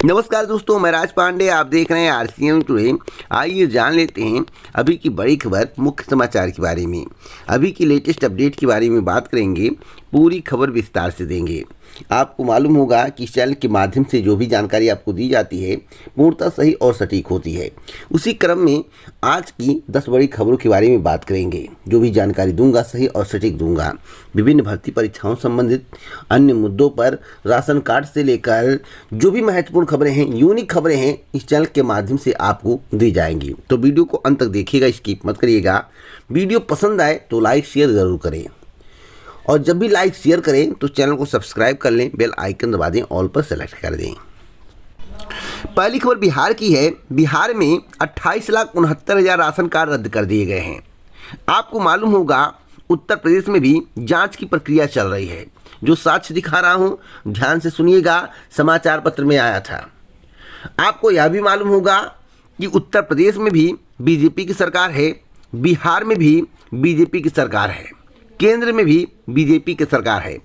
नमस्कार दोस्तों, मैं राज पांडे। आप देख रहे हैं आरसीएम टुडे। आइए जान लेते हैं अभी की बड़ी खबर, मुख्य समाचार के बारे में। अभी की लेटेस्ट अपडेट के बारे में बात करेंगे, पूरी खबर विस्तार से देंगे। आपको मालूम होगा कि इस चैनल के माध्यम से जो भी जानकारी आपको दी जाती है पूर्णतः सही और सटीक होती है। उसी क्रम में आज की 10 बड़ी खबरों के बारे में बात करेंगे। जो भी जानकारी दूंगा सही और सटीक दूंगा। विभिन्न भर्ती परीक्षाओं संबंधित अन्य मुद्दों पर, राशन कार्ड से लेकर जो भी महत्वपूर्ण खबरें हैं, यूनिक खबरें हैं, इस चैनल के माध्यम से आपको दी जाएंगी। तो वीडियो को अंत तक देखिएगा, स्किप मत करिएगा। वीडियो पसंद आए तो लाइक शेयर ज़रूर करें, और जब भी लाइक शेयर करें तो चैनल को सब्सक्राइब कर लें, बेल आइकन दबा दें, ऑल पर सेलेक्ट कर दें। पहली खबर बिहार की है। बिहार में 28,69,000 राशन कार्ड रद्द कर दिए गए हैं। आपको मालूम होगा उत्तर प्रदेश में भी जांच की प्रक्रिया चल रही है। जो साक्ष्य दिखा रहा हूं ध्यान से सुनिएगा, समाचार पत्र में आया था। आपको यह भी मालूम होगा कि उत्तर प्रदेश में भी बीजेपी की सरकार है, बिहार में भी बीजेपी की सरकार है, केंद्र में भी बीजेपी की सरकार है।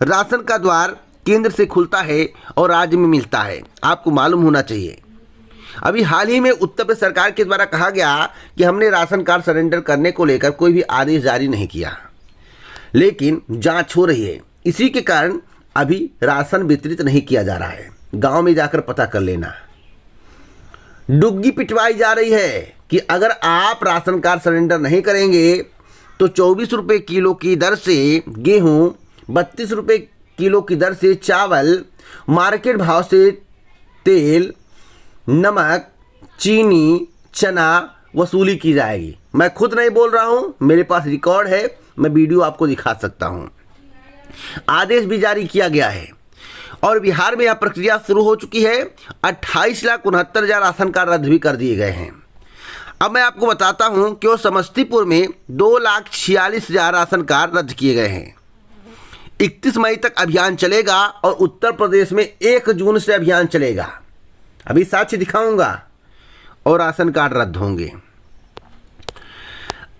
राशन का द्वार केंद्र से खुलता है और राज्य में मिलता है, आपको मालूम होना चाहिए। अभी हाल ही में उत्तर प्रदेश सरकार के द्वारा कहा गया कि हमने राशन कार्ड सरेंडर करने को लेकर कोई भी आदेश जारी नहीं किया, लेकिन जांच हो रही है। इसी के कारण अभी राशन वितरित नहीं किया जा रहा है। गांव में जाकर पता कर लेना। डुग्गी पिटवाई जा रही है कि अगर आप राशन कार्ड सरेंडर नहीं करेंगे तो 24 रुपये किलो की दर से गेहूं, 32 रुपये किलो की दर से चावल, मार्केट भाव से तेल, नमक, चीनी, चना वसूली की जाएगी। मैं खुद नहीं बोल रहा हूं, मेरे पास रिकॉर्ड है, मैं वीडियो आपको दिखा सकता हूं। आदेश भी जारी किया गया है और बिहार में यह प्रक्रिया शुरू हो चुकी है। 28,69,000 राशन कार्ड रद्द भी कर दिए गए हैं। अब मैं आपको बताता हूं कि समस्तीपुर में 2,46,000 राशन कार्ड रद्द किए गए हैं। 31 मई तक अभियान चलेगा और उत्तर प्रदेश में 1 जून से अभियान चलेगा। अभी साक्ष्य दिखाऊंगा और राशन कार्ड रद्द होंगे।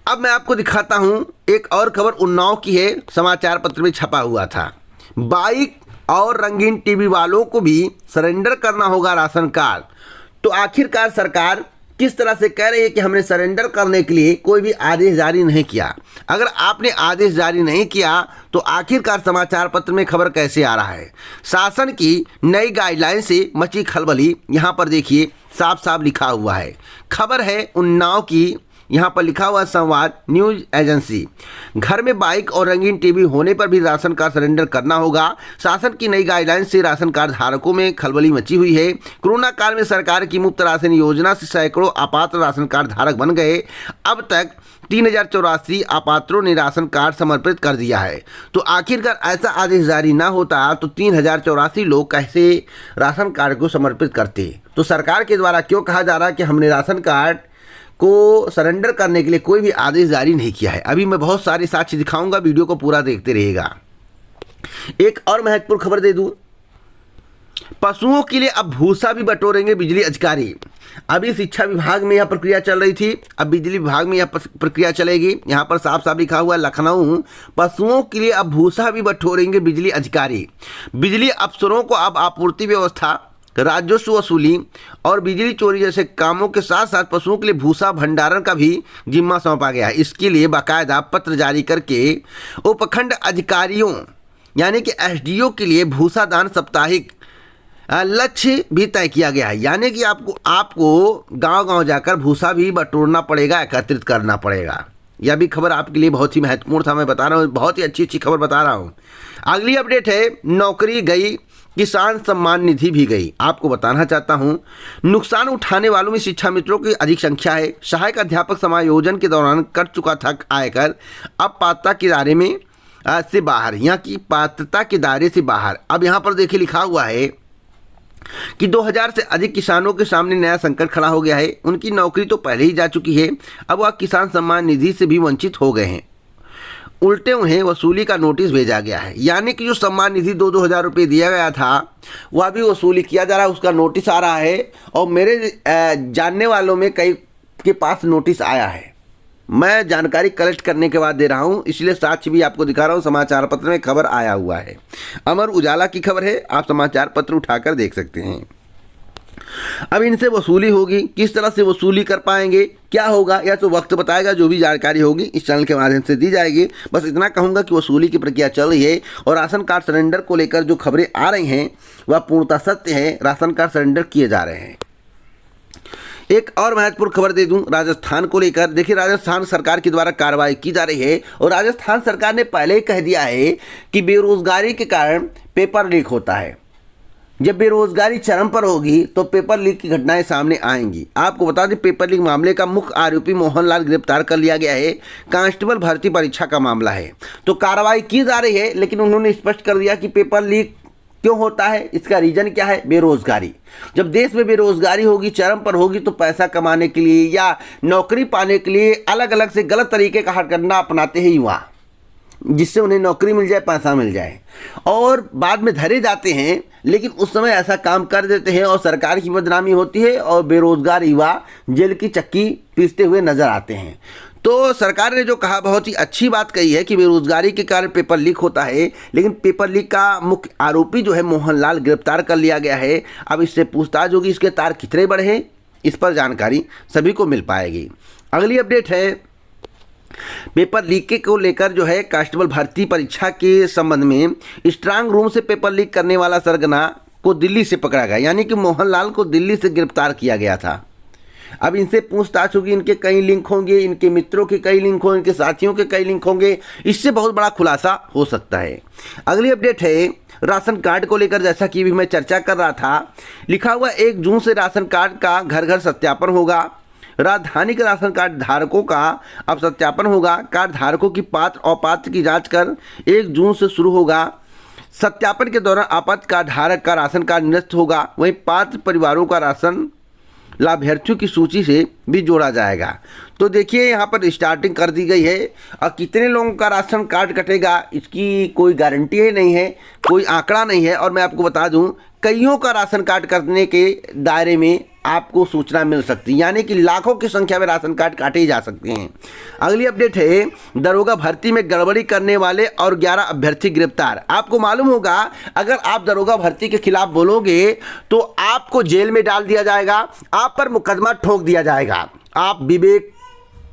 अब मैं आपको दिखाता हूं एक और खबर उन्नाव की है, समाचार पत्र में छपा हुआ था। बाइक और रंगीन टीवी वालों को भी सरेंडर करना होगा राशन कार्ड। तो आखिरकार सरकार किस तरह से कह रही है कि हमने सरेंडर करने के लिए कोई भी आदेश जारी नहीं किया। अगर आपने आदेश जारी नहीं किया तो आखिरकार समाचार पत्र में खबर कैसे आ रहा है। शासन की नई गाइडलाइन से मची खलबली। यहाँ पर देखिए साफ साफ लिखा हुआ है, खबर है उन्नाव की। यहाँ पर लिखा हुआ संवाद न्यूज एजेंसी। घर में बाइक और रंगीन टीवी होने पर भी राशन कार्ड सरेंडर करना होगा। शासन की नई गाइडलाइन से राशन कार्ड धारकों में खलबली मची हुई है। कोरोना काल में सरकार की मुफ्त राशन योजना से सैकड़ों अपात्र राशन कार्ड धारक बन गए। अब तक 3,084 अपात्रों ने राशन कार्ड समर्पित कर दिया है। तो आखिरकार ऐसा आदेश जारी ना होता तो 3,084 लोग कैसे राशन कार्ड को समर्पित करते। तो सरकार के द्वारा क्यों कहा जा रहा है कि हमने राशन कार्ड को सरेंडर करने के लिए कोई भी आदेश जारी नहीं किया है। अभी मैं बहुत सारे साक्ष्य दिखाऊंगा, वीडियो को पूरा देखते रहिएगा। एक और महत्वपूर्ण खबर दे दूं, पशुओं के लिए अब भूसा भी बटोरेंगे बिजली अधिकारी। अभी शिक्षा विभाग में यह प्रक्रिया चल रही थी, अब बिजली विभाग में यह प्रक्रिया चलेगी। यहाँ पर साफ साफ लिखा हुआ है लखनऊ, पशुओं के लिए अब भूसा भी बटोरेंगे बिजली अधिकारी। बिजली अफसरों को अब आपूर्ति व्यवस्था, राजस्व वसूली और बिजली चोरी जैसे कामों के साथ साथ पशुओं के लिए भूसा भंडारण का भी जिम्मा सौंपा गया है। इसके लिए बाकायदा पत्र जारी करके उपखंड अधिकारियों यानी कि एसडीओ के लिए भूसा दान साप्ताहिक लक्ष्य भी तय किया गया है। यानी कि आपको गांव-गांव जाकर भूसा भी बटोरना पड़ेगा, एकत्रित करना पड़ेगा। यह भी खबर आपके लिए बहुत ही महत्वपूर्ण था, मैं बता रहा हूँ, बहुत ही अच्छी खबर बता रहा हूँ। अगली अपडेट है, नौकरी गई, किसान सम्मान निधि भी गई। आपको बताना चाहता हूं, नुकसान उठाने वालों में शिक्षा मित्रों की अधिक संख्या है। सहायक अध्यापक समायोजन के दौरान कट चुका था आयकर, अब पात्रता के दायरे में से बाहर, यहाँ की पात्रता के दायरे से बाहर। अब यहाँ पर देखिए लिखा हुआ है कि 2000 से अधिक किसानों के सामने नया संकट खड़ा हो गया है। उनकी नौकरी तो पहले ही जा चुकी है, अब वह किसान सम्मान निधि से भी वंचित हो गए हैं। उल्टे उन्हें वसूली का नोटिस भेजा गया है। यानी कि जो सम्मान निधि 2-2 हज़ार रुपये दिया गया था वह भी वसूली किया जा रहा है, उसका नोटिस आ रहा है। और मेरे जानने वालों में कई के पास नोटिस आया है। मैं जानकारी कलेक्ट करने के बाद दे रहा हूं, इसलिए साक्ष्य भी आपको दिखा रहा हूं। समाचार पत्र में खबर आया हुआ है, अमर उजाला की खबर है, आप समाचार पत्र उठाकर देख सकते हैं। अब इनसे वसूली होगी, किस तरह से वसूली कर पाएंगे, क्या होगा, या तो वक्त बताएगा। जो भी जानकारी होगी इस चैनल के माध्यम से दी जाएगी। बस इतना कहूँगा कि वसूली की प्रक्रिया चल रही है और राशन कार्ड सरेंडर को लेकर जो खबरें आ रही हैं वह पूर्णतः सत्य है। राशन कार्ड सरेंडर किए जा रहे हैं। एक और महत्वपूर्ण खबर दे दूं राजस्थान को लेकर। देखिए, राजस्थान सरकार के द्वारा कार्रवाई की जा रही है और राजस्थान सरकार ने पहले ही कह दिया है कि बेरोजगारी के कारण पेपर लीक होता है। जब बेरोजगारी चरम पर होगी तो पेपर लीक की घटनाएं सामने आएंगी। आपको बता दें, पेपर लीक मामले का मुख्य आरोपी मोहनलाल गिरफ्तार कर लिया गया है। कांस्टेबल भर्ती परीक्षा का मामला है, तो कार्रवाई की जा रही है, लेकिन उन्होंने स्पष्ट कर दिया कि पेपर लीक क्यों होता है, इसका रीजन क्या है, बेरोजगारी। जब देश में बेरोजगारी होगी, चरम पर होगी, तो पैसा कमाने के लिए या नौकरी पाने के लिए अलग अलग से गलत तरीके का हथकंडा अपनाते हैं युवा, जिससे उन्हें नौकरी मिल जाए, पैसा मिल जाए, और बाद में धरे जाते हैं। लेकिन उस समय ऐसा काम कर देते हैं और सरकार की बदनामी होती है और बेरोजगार युवा जेल की चक्की पीसते हुए नजर आते हैं। तो सरकार ने जो कहा, बहुत ही अच्छी बात कही है कि बेरोजगारी के कारण पेपर लीक होता है, लेकिन पेपर लीक का मुख्य आरोपी जो है मोहनलाल गिरफ्तार कर लिया गया है। अब इससे पूछताछ होगी, इसके तार कितने बड़े हैं, इस पर जानकारी सभी को मिल पाएगी। अगली अपडेट है पेपर लीक को लेकर जो है कांस्टेबल भर्ती परीक्षा के संबंध में स्ट्रांग रूम से पेपर लीक करने वाला सरगना को दिल्ली से पकड़ा गया, यानी कि मोहनलाल को दिल्ली से गिरफ्तार किया गया था। अब इनसे पूछताछ होगी, इनके कई लिंक होंगे, इनके मित्रों के कई लिंक होंगे, इनके साथियों के कई लिंक होंगे, इससे बहुत बड़ा खुलासा हो सकता है। अगली अपडेट है राशन कार्ड को लेकर। जैसा कि भी मैं चर्चा कर रहा था, लिखा हुआ 1 जून से राशन कार्ड का घर घर सत्यापन होगा। राजधानी के राशन कार्ड धारकों का अब सत्यापन होगा। कार्ड धारकों की पात्र अपात्र की जांच कर 1 जून से शुरू होगा। सत्यापन के दौरान आपात्र कार्ड धारक का राशन कार्ड निरस्त होगा। वहीं पात्र परिवारों का राशन लाभार्थियों की सूची से भी जोड़ा जाएगा। तो देखिए, यहाँ पर स्टार्टिंग कर दी गई है और कितने लोगों का राशन कार्ड कटेगा इसकी कोई गारंटी ही नहीं है, कोई आंकड़ा नहीं है। और मैं आपको बता दूं, कईयों का राशन कार्ड करने के दायरे में आपको सूचना मिल सकती है, यानी कि लाखों की संख्या में राशन कार्ड काटे जा सकते हैं। अगली अपडेट है दरोगा भर्ती में गड़बड़ी करने वाले और 11 अभ्यर्थी गिरफ्तार। आपको मालूम होगा, अगर आप दरोगा भर्ती के खिलाफ बोलोगे तो आपको जेल में डाल दिया जाएगा, आप पर मुकदमा ठोक दिया जाएगा। आप विवेक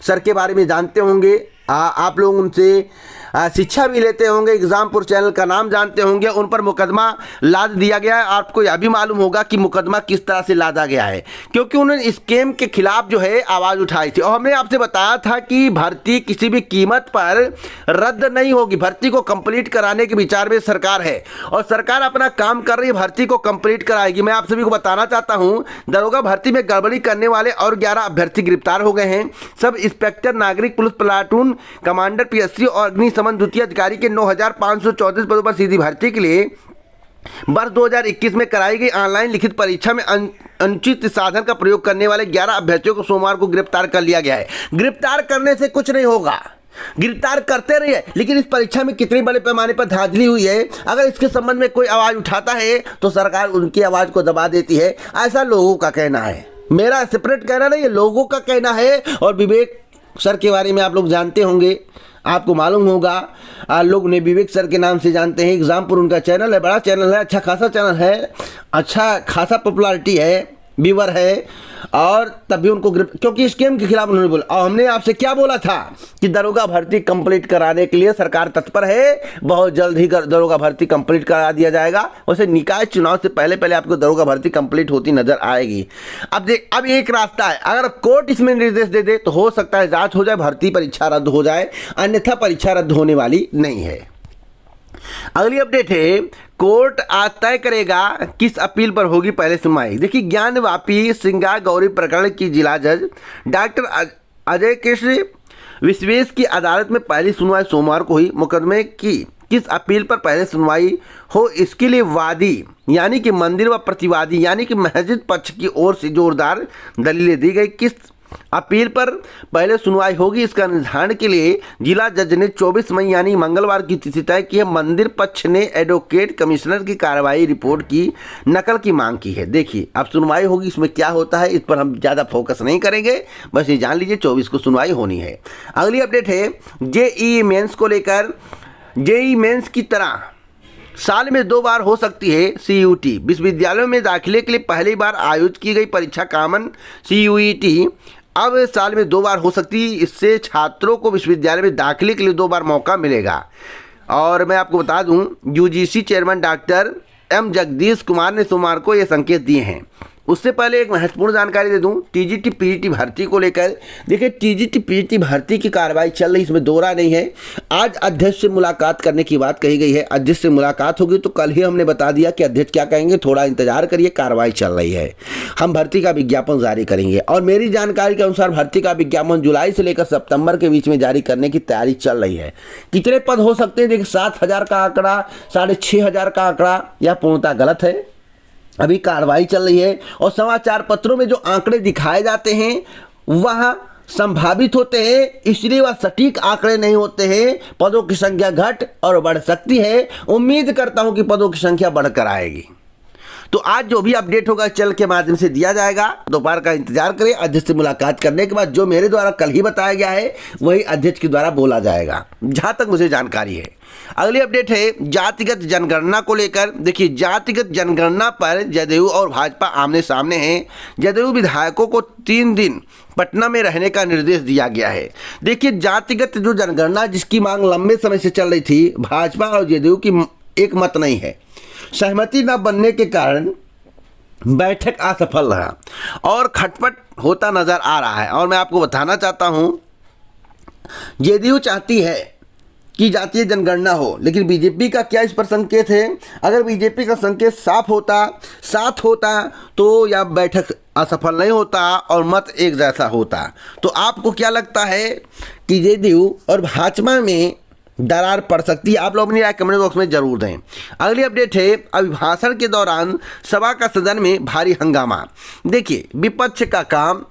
सर के बारे में जानते होंगे, आप लोग उनसे शिक्षा भी लेते होंगे, एग्जामपुर चैनल का नाम जानते होंगे। उन पर मुकदमा लाद दिया गया है। आपको यह भी मालूम होगा कि मुकदमा किस तरह से लादा गया है, क्योंकि उन्होंने स्कैम के खिलाफ जो है आवाज़ उठाई थी। और हमने आपसे बताया था कि भर्ती किसी भी कीमत पर रद्द नहीं होगी। भर्ती को कंप्लीट कराने के विचार में सरकार है और सरकार अपना काम कर रही है, भर्ती को कंप्लीट कराएगी। मैं आप सभी को बताना चाहता हूँ, दरोगा भर्ती में गड़बड़ी करने वाले और 11 अभ्यर्थी गिरफ्तार हो गए हैं। सब इंस्पेक्टर, नागरिक पुलिस प्लाटून कमांडर, पीएससी और अग्निशमन द्वितीय अधिकारी के 9,534 पदों पर सीधी भर्ती के लिए वर्ष 2021 में कराई गई ऑनलाइन लिखित परीक्षा में अनुचित साधन का प्रयोग करने वाले 11 अभ्यर्थियों को सोमवार को गिरफ्तार कर लिया गया है। गिरफ्तार करने से कुछ नहीं होगा, गिरफ्तार करते रहिए, लेकिन इस परीक्षा में कितने बड़े पैमाने पर धांधली हुई है, अगर इसके संबंध में कोई आवाज उठाता है तो सरकार उनकी आवाज को दबा देती है। ऐसा लोगों का कहना है, मेरा सेपरेट कहना नहीं है, लोगों का कहना है। और विवेक सर के बारे में आप लोग जानते होंगे, आपको मालूम होगा, लोग उन्हें विवेक सर के नाम से जानते हैं। एग्जामपुर उनका चैनल है, बड़ा चैनल है, अच्छा खासा चैनल है, अच्छा खासा पॉपुलैरिटी है, व्यूअर है। और तभी उनको क्योंकि स्कैम के खिलाफ उन्होंने बोला। और हमने आपसे क्या बोला था कि दरोगा भर्ती कंप्लीट कराने के लिए सरकार तत्पर है, बहुत जल्द ही दरोगा भर्ती कंप्लीट करा दिया जाएगा। वैसे निकाय चुनाव से पहले पहले आपको दरोगा भर्ती कंप्लीट होती नजर आएगी। अब एक रास्ता है, अगर कोर्ट इसमें निर्देश दे दे तो हो सकता है जांच हो जाए, भर्ती परीक्षा रद्द हो जाए, अन्यथा परीक्षा रद्द होने वाली नहीं है। अगली अपडेट है, कोर्ट आज तय करेगा किस अपील पर होगी पहले सुनवाई। देखिए, ज्ञानवापी श्रृंगार गौरी प्रकरण की जिला जज डॉक्टर अजय कृष्ण विश्वेश की अदालत में पहली सुनवाई सोमवार को हुई। मुकदमे की किस अपील पर पहले सुनवाई हो, इसके लिए वादी यानी कि मंदिर व प्रतिवादी यानी कि मस्जिद पक्ष की ओर से जोरदार दलीलें दी गई। किस अपील पर पहले सुनवाई होगी, इसका निर्धारण के लिए जिला जज ने 24 मई यानी मंगलवार की तिथि तय की है। मंदिर पक्ष ने एडवोकेट कमिश्नर की कार्रवाई रिपोर्ट की नकल की मांग की है। देखिए, अब सुनवाई होगी, इसमें क्या होता है इस पर हम ज़्यादा फोकस नहीं करेंगे, बस ये जान लीजिए 24 को सुनवाई होनी है। अगली अपडेट है जेईई मेंस को लेकर। जेईई मेंस की तरह साल में 2 बार हो सकती है CUT। विश्वविद्यालयों में दाखिले के लिए पहली बार आयोजित की गई परीक्षा कॉमन CUET अब साल में 2 बार हो सकती है। इससे छात्रों को विश्वविद्यालय में दाखिले के लिए 2 बार मौका मिलेगा। और मैं आपको बता दूं, UGC chairman doctor M Jagdish Kumar ने सोमवार को ये संकेत दिए हैं। उससे पहले एक महत्वपूर्ण जानकारी दे दूं, TGT PGT भर्ती को लेकर। देखिए, TGT PGT भर्ती की कार्रवाई चल रही, इसमें दो राय नहीं है। आज अध्यक्ष से मुलाकात करने की बात कही गई है। अध्यक्ष से मुलाकात होगी तो कल ही हमने बता दिया कि अध्यक्ष क्या कहेंगे, थोड़ा इंतजार करिए, कार्रवाई चल रही है। हम भर्ती का विज्ञापन जारी करेंगे और मेरी जानकारी के अनुसार भर्ती का विज्ञापन जुलाई से लेकर सितंबर के बीच में जारी करने की तैयारी चल रही है। कितने पद हो सकते हैं? देखिए, 7,000 का आंकड़ा, 6,500 का आंकड़ा, यह पूर्णतः गलत है। अभी कार्रवाई चल रही है और समाचार पत्रों में जो आंकड़े दिखाए जाते हैं वह संभावित होते हैं, इसलिए वह सटीक आंकड़े नहीं होते हैं। पदों की संख्या घट और बढ़ सकती है। उम्मीद करता हूं कि पदों की संख्या बढ़कर आएगी। तो आज जो भी अपडेट होगा चल के माध्यम से दिया जाएगा। दोपहर का इंतजार करें। अध्यक्ष से मुलाकात करने के बाद जो मेरे द्वारा कल ही बताया गया है वही अध्यक्ष के द्वारा बोला जाएगा, जहां तक मुझे जानकारी है। अगली अपडेट है जातिगत जनगणना को लेकर। देखिए, जातिगत जनगणना पर जदयू और भाजपा आमने सामने हैं। जदयू विधायकों को 3 दिन पटना में रहने का निर्देश दिया गया है। देखिए, जातिगत जो जनगणना जिसकी मांग लंबे समय से चल रही थी, भाजपा और जदयू की एक मत नहीं है। सहमति न बनने के कारण बैठक असफल रहा और खटपट होता नजर आ रहा है। और मैं आपको बताना चाहता हूं, जदयू चाहती है कि जातीय जनगणना हो, लेकिन बीजेपी का क्या इस पर संकेत है? अगर बीजेपी का संकेत साथ होता तो यह बैठक असफल नहीं होता और मत एक जैसा होता। तो आपको क्या लगता है कि जदयू और भाजपा में दरार पड़ सकती है? आप लोग अपनी राय कमेंट बॉक्स में जरूर दें। अगली अपडेट है अभिभाषण के दौरान सभा का सदन में भारी हंगामा। देखिए, विपक्ष का काम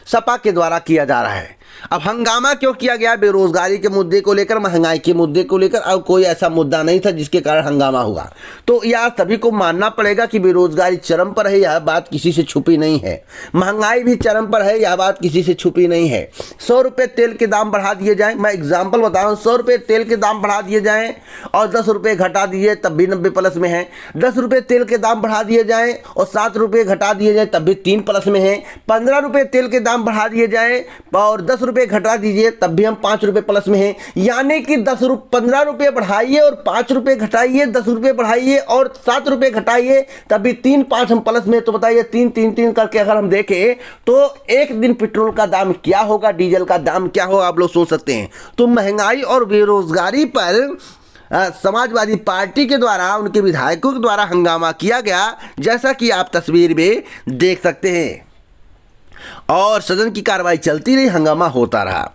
सपा के द्वारा किया जा रहा है। अब हंगामा क्यों किया गया? बेरोजगारी के मुद्दे को लेकर, महंगाई के मुद्दे को लेकर। अब कोई ऐसा मुद्दा नहीं था जिसके कारण हंगामा हुआ। तो यह सभी को मानना पड़ेगा कि बेरोजगारी चरम पर है, यह बात किसी से छुपी नहीं है। महंगाई भी चरम पर है, यह बात किसी से छुपी नहीं है। 100 रुपये तेल के दाम बढ़ा दिए जाएं, मैं एग्जाम्पल बता रहा हूँ, 100 रुपये तेल के दाम बढ़ा दिए जाएं और 10 रुपये घटा दिए तब भी 90 प्लस में है। 10 रुपये तेल के दाम बढ़ा दिए जाएं और 7 रुपये घटा दिए जाएं तब भी 3 प्लस में है। 15 रुपये तेल के दाम बढ़ा दिए जाएं और 10 रुपये घटा दीजिए तब भी हम 5 रुपये प्लस में हैं। यानी कि 15 रुपये बढ़ाइए और 5 रुपये घटाइए, 10 रुपये बढ़ाइए और 7 रुपये घटाइए तब भी 3-5 हम प्लस में। तो बताइए 3-3-3 करके अगर हम देखें तो एक दिन पेट्रोल का दाम क्या होगा, डीजल का दाम क्या होगा, आप लोग सोच सकते हैं। तो महंगाई और बेरोजगारी पर समाजवादी पार्टी के द्वारा, उनके विधायकों के द्वारा हंगामा किया गया, जैसा कि आप तस्वीर में देख सकते हैं। और सदन की कार्रवाई चलती रही, हंगामा होता रहा।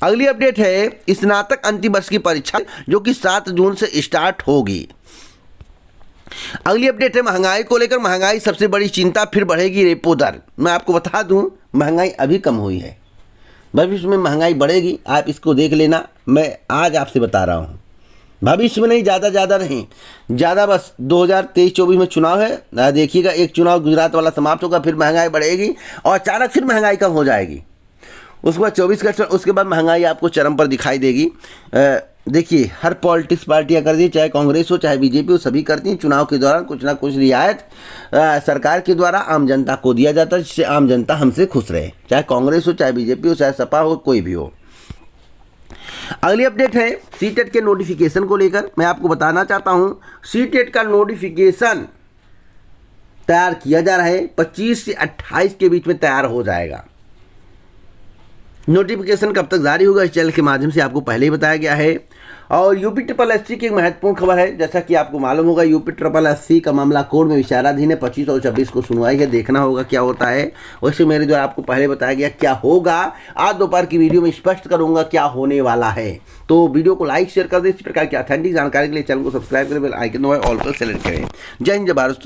अगली अपडेट है स्नातक अंतिम वर्ष की परीक्षा जो कि 7 जून से स्टार्ट होगी। अगली अपडेट है महंगाई को लेकर। महंगाई सबसे बड़ी चिंता, फिर बढ़ेगी रेपो दर। मैं आपको बता दूं, महंगाई अभी कम हुई है, भविष्य में महंगाई बढ़ेगी, आप इसको देख लेना। मैं आज आपसे बता रहा हूं, भविष्य में नहीं, ज़्यादा नहीं, ज़्यादा बस 2023-24 में चुनाव है। देखिएगा, एक चुनाव गुजरात वाला समाप्त होगा, फिर महंगाई बढ़ेगी और अचानक फिर महंगाई कम हो जाएगी। उसके बाद 24 का, उसके बाद महंगाई आपको चरम पर दिखाई देगी। देखिए, हर पॉलिटिक्स पार्टियां करती हैं, चाहे कांग्रेस हो चाहे बीजेपी हो, सभी करती हैं। चुनाव के दौरान कुछ ना कुछ रियायत सरकार के द्वारा आम जनता को दिया जाता है, जिससे आम जनता हमसे खुश रहे, चाहे कांग्रेस हो चाहे बीजेपी हो चाहे सपा हो, कोई भी हो। अगली अपडेट है सीटेट के नोटिफिकेशन को लेकर। मैं आपको बताना चाहता हूं, सीटेट का नोटिफिकेशन तैयार किया जा रहा है, 25 से 28 के बीच में तैयार हो जाएगा। नोटिफिकेशन कब तक जारी होगा इस चैनल के माध्यम से आपको पहले ही बताया गया है। और UPSSC की एक महत्वपूर्ण खबर है, जैसा कि आपको मालूम होगा UPSSC का मामला कोर्ट में विचाराधीन है। 25 और 26 को सुनवाई है, देखना होगा क्या होता है। वैसे मेरे द्वारा आपको पहले बताया गया क्या होगा, आज दोपहर की वीडियो में स्पष्ट करूंगा क्या होने वाला है। तो वीडियो को लाइक शेयर कर दें। इस प्रकार की ऑथेंटिक जानकारी के लिए चैनल को सब्सक्राइब करें, बेल आइकन दबाएं, ऑल पर सेलेक्ट करें। जय हिंद, जय भारत।